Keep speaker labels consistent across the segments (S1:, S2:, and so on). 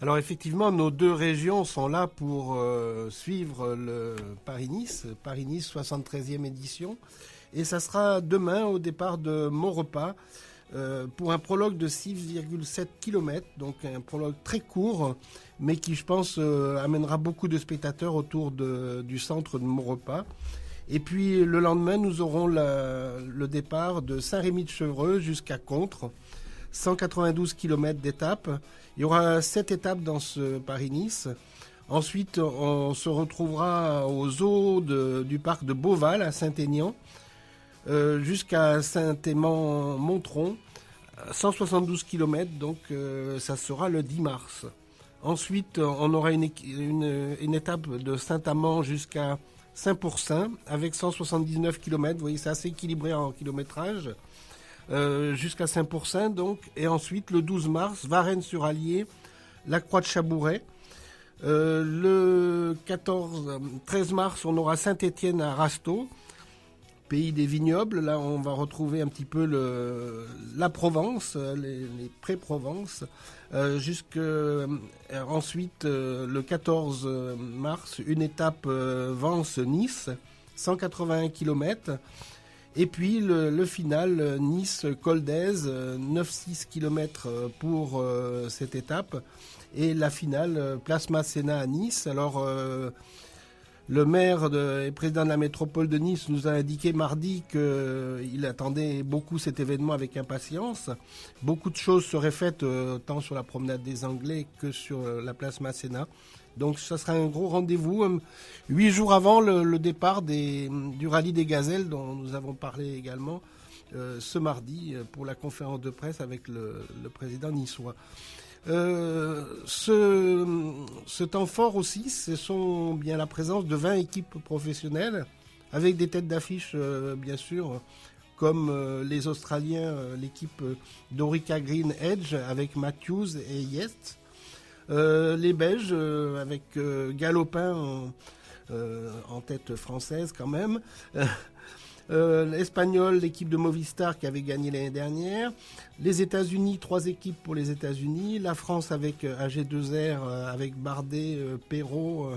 S1: Alors effectivement, nos deux régions sont là pour suivre le Paris-Nice 73e édition. Et ça sera demain au départ de Maurepas pour un prologue de 6,7 km, donc un prologue très court, mais qui je pense amènera beaucoup de spectateurs autour du centre de Maurepas. Et puis le lendemain, nous aurons le départ de Saint-Rémy-de-Chevreux jusqu'à Contres. 192 km d'étapes. Il y aura 7 étapes dans ce Paris-Nice. Ensuite, on se retrouvera au zoo du parc de Beauval à Saint-Aignan jusqu'à Saint-Aimant-Montron. 172 km, donc ça sera le 10 mars. Ensuite, on aura une étape de Saint-Amand jusqu'à Saint-Pourçain avec 179 km. Vous voyez, c'est assez équilibré en kilométrage. Jusqu'à Saint-Pourçain donc, et ensuite le 12 mars, Varennes-sur-Allier, la Croix de Chabouret. Le 13 mars, on aura Saint-Étienne à Rasteau, pays des vignobles. Là, on va retrouver un petit peu la Provence, les pré-Provence. Ensuite, le 14 mars, une étape Vence-Nice, 181 km. Et puis le final, Nice-Col d'Èze, 9,6 km pour cette étape. Et la finale, Place Masséna à Nice. Alors, le maire et président de la métropole de Nice nous a indiqué mardi qu'il attendait beaucoup cet événement avec impatience. Beaucoup de choses seraient faites tant sur la promenade des Anglais que sur la Place Masséna. Donc ça sera un gros rendez-vous, 8 jours avant le départ du rallye des Gazelles dont nous avons parlé également ce mardi pour la conférence de presse avec le président niçois. Ce temps fort aussi, ce sont bien la présence de 20 équipes professionnelles avec des têtes d'affiche bien sûr comme les Australiens, l'équipe d'Orica Green Edge avec Matthews et Yest. Les Belges avec Galopin en tête française quand même. L'Espagnol, l'équipe de Movistar qui avait gagné l'année dernière. Les États-Unis, 3 équipes pour les États-Unis. La France avec AG2R, avec Bardet, Perrault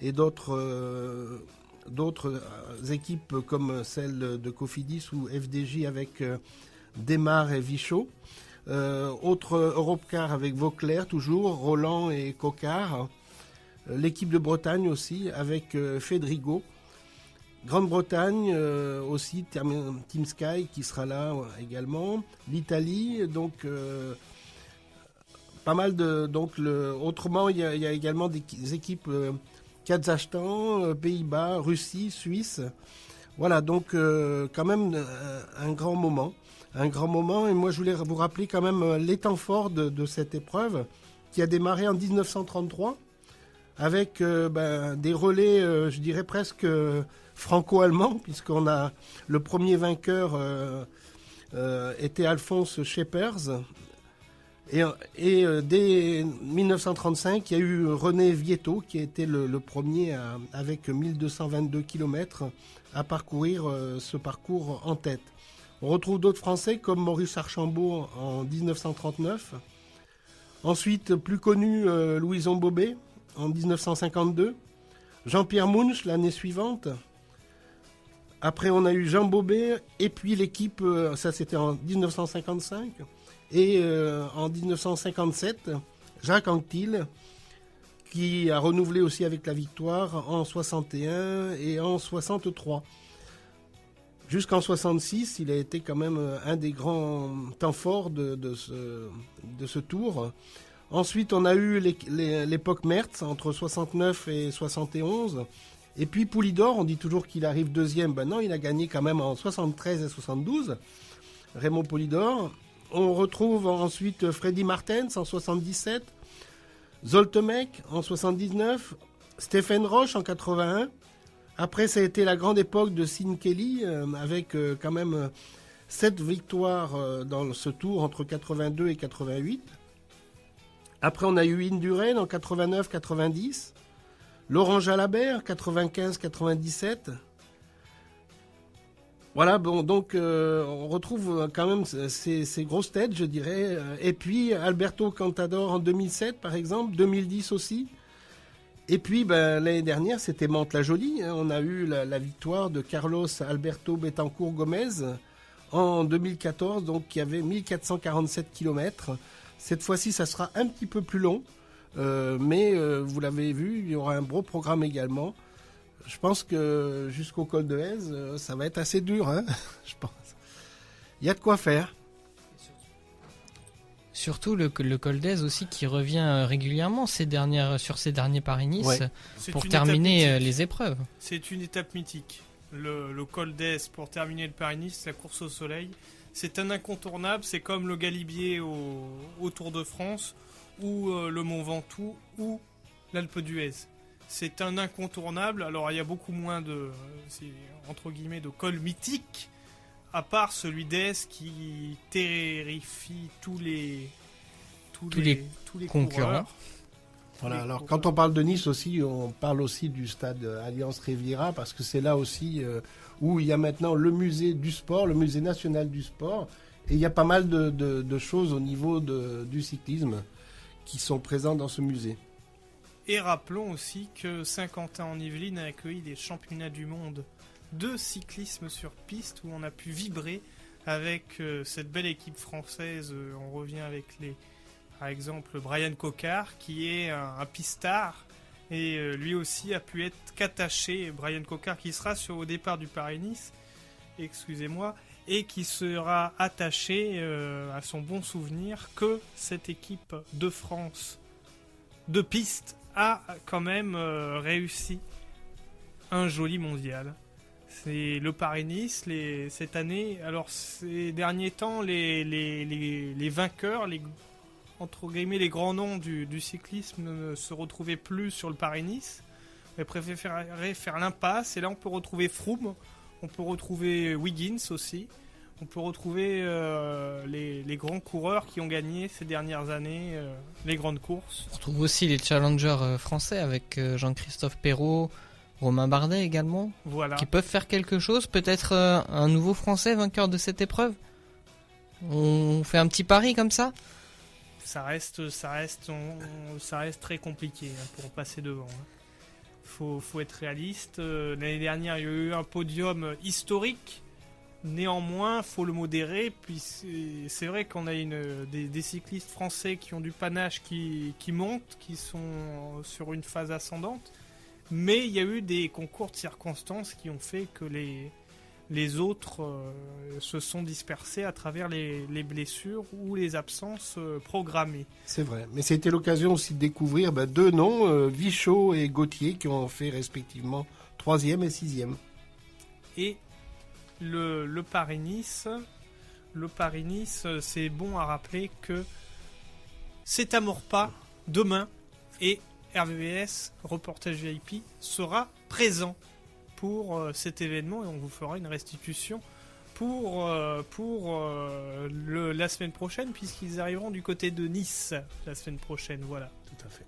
S1: et d'autres équipes comme celle de Cofidis ou FDJ avec Desmar et Vichot. Autre Europcar avec Vauclair toujours, Roland et Coquard. L'équipe de Bretagne aussi avec Fedrigo. Grande-Bretagne aussi, Team Sky qui sera là également. L'Italie, donc pas mal de... autrement, il y a également des équipes Kazakhstan, Pays-Bas, Russie, Suisse. Voilà, donc quand même un grand moment. Un grand moment, et moi je voulais vous rappeler quand même les temps forts de cette épreuve qui a démarré en 1933 avec des relais, je dirais presque franco-allemands, puisqu'on a le premier vainqueur était Alphonse Schepers. Et dès 1935, il y a eu René Vietto qui a été le premier avec 1222 km à parcourir ce parcours en tête. On retrouve d'autres Français comme Maurice Archambault en 1939. Ensuite, plus connu, Louison Bobet en 1952. Jean-Pierre Munch l'année suivante. Après, on a eu Jean Bobet et puis l'équipe, ça c'était en 1955. Et en 1957, Jacques Anquetil qui a renouvelé aussi avec la victoire en 61 et en 63. Jusqu'en 66, il a été quand même un des grands temps forts de ce tour. Ensuite, on a eu l'époque Merckx entre 69 et 71. Et puis Poulidor, on dit toujours qu'il arrive deuxième. Ben non, il a gagné quand même en 73 et 72. Raymond Poulidor. On retrouve ensuite Freddy Martens en 77. Zoltemek en 79. Stephen Roche en 81. Après, ça a été la grande époque de Sean Kelly, avec quand même 7 victoires dans ce tour entre 82 et 88. Après, on a eu Indurain en 89-90. Laurent Jalabert, 95-97. Voilà, bon, donc on retrouve quand même ces grosses têtes, je dirais. Et puis Alberto Contador en 2007, par exemple, 2010 aussi. Et puis l'année dernière, c'était Mantes-la-Jolie, hein. On a eu la victoire de Carlos Alberto Betancourt Gomez en 2014, donc qui avait 1447 km. Cette fois-ci, ça sera un petit peu plus long, mais vous l'avez vu, il y aura un gros programme également. Je pense que jusqu'au col de Haise, ça va être assez dur, hein. Je pense. Il y a de quoi faire.
S2: Surtout le col d'Aise aussi qui revient régulièrement sur ces derniers Paris-Nice
S1: Ouais.
S2: pour terminer les épreuves.
S3: C'est une étape mythique. Le col d'Aise pour terminer le Paris-Nice, la course au soleil. C'est un incontournable, c'est comme le Galibier au Tour de France, ou le Mont Ventoux, ou l'Alpe d'Huez. C'est un incontournable. Alors il y a beaucoup moins entre guillemets, de cols mythiques, à part celui d'Aise qui terrifie tous les
S2: concurrents.
S3: coureurs.
S1: Voilà, alors quand on parle de Nice aussi, on parle aussi du stade Alliance Riviera, parce que c'est là aussi où il y a maintenant le musée du sport, le musée national du sport, et il y a pas mal de choses au niveau du cyclisme qui sont présentes dans ce musée.
S3: Et rappelons aussi que Saint-Quentin-en-Yvelines a accueilli des championnats du monde de cyclisme sur piste où on a pu vibrer avec cette belle équipe française. On revient avec par exemple Brian Cocard qui est un pistard et lui aussi a pu être qu'attaché. Brian Cocard qui sera au départ du Paris-Nice, excusez-moi, et qui sera attaché à son bon souvenir que cette équipe de France de piste a quand même réussi un joli mondial. C'est le Paris-Nice cette année. Alors ces derniers temps, les vainqueurs, entre guillemets les grands noms du cyclisme ne se retrouvaient plus sur le Paris-Nice. Ils préféraient faire l'impasse. Et là on peut retrouver Froome, on peut retrouver Wiggins aussi. On peut retrouver les grands coureurs qui ont gagné ces dernières années les grandes courses.
S2: On retrouve aussi les challengers français avec Jean-Christophe Perrault, Romain Bardet également,
S3: Voilà.
S2: qui peuvent faire quelque chose. Peut-être un nouveau français vainqueur de cette épreuve. On fait un petit pari comme ça.
S3: Ça reste très compliqué pour passer devant. Faut être réaliste. L'année dernière, il y a eu un podium historique. Néanmoins, faut le modérer. Puis c'est vrai qu'on a des cyclistes français qui ont du panache, qui montent, qui sont sur une phase ascendante. Mais il y a eu des concours de circonstances qui ont fait que les autres se sont dispersés à travers les blessures ou les absences programmées.
S1: C'est vrai, mais c'était l'occasion aussi de découvrir deux noms, Vichot et Gauthier, qui ont fait respectivement 3e et 6e.
S3: Et le Paris-Nice, c'est bon à rappeler que c'est à Maurepas demain et RVVS Reportage VIP sera présent pour cet événement et on vous fera une restitution pour la semaine prochaine puisqu'ils arriveront du côté de Nice la semaine prochaine. Voilà.
S1: Tout à fait.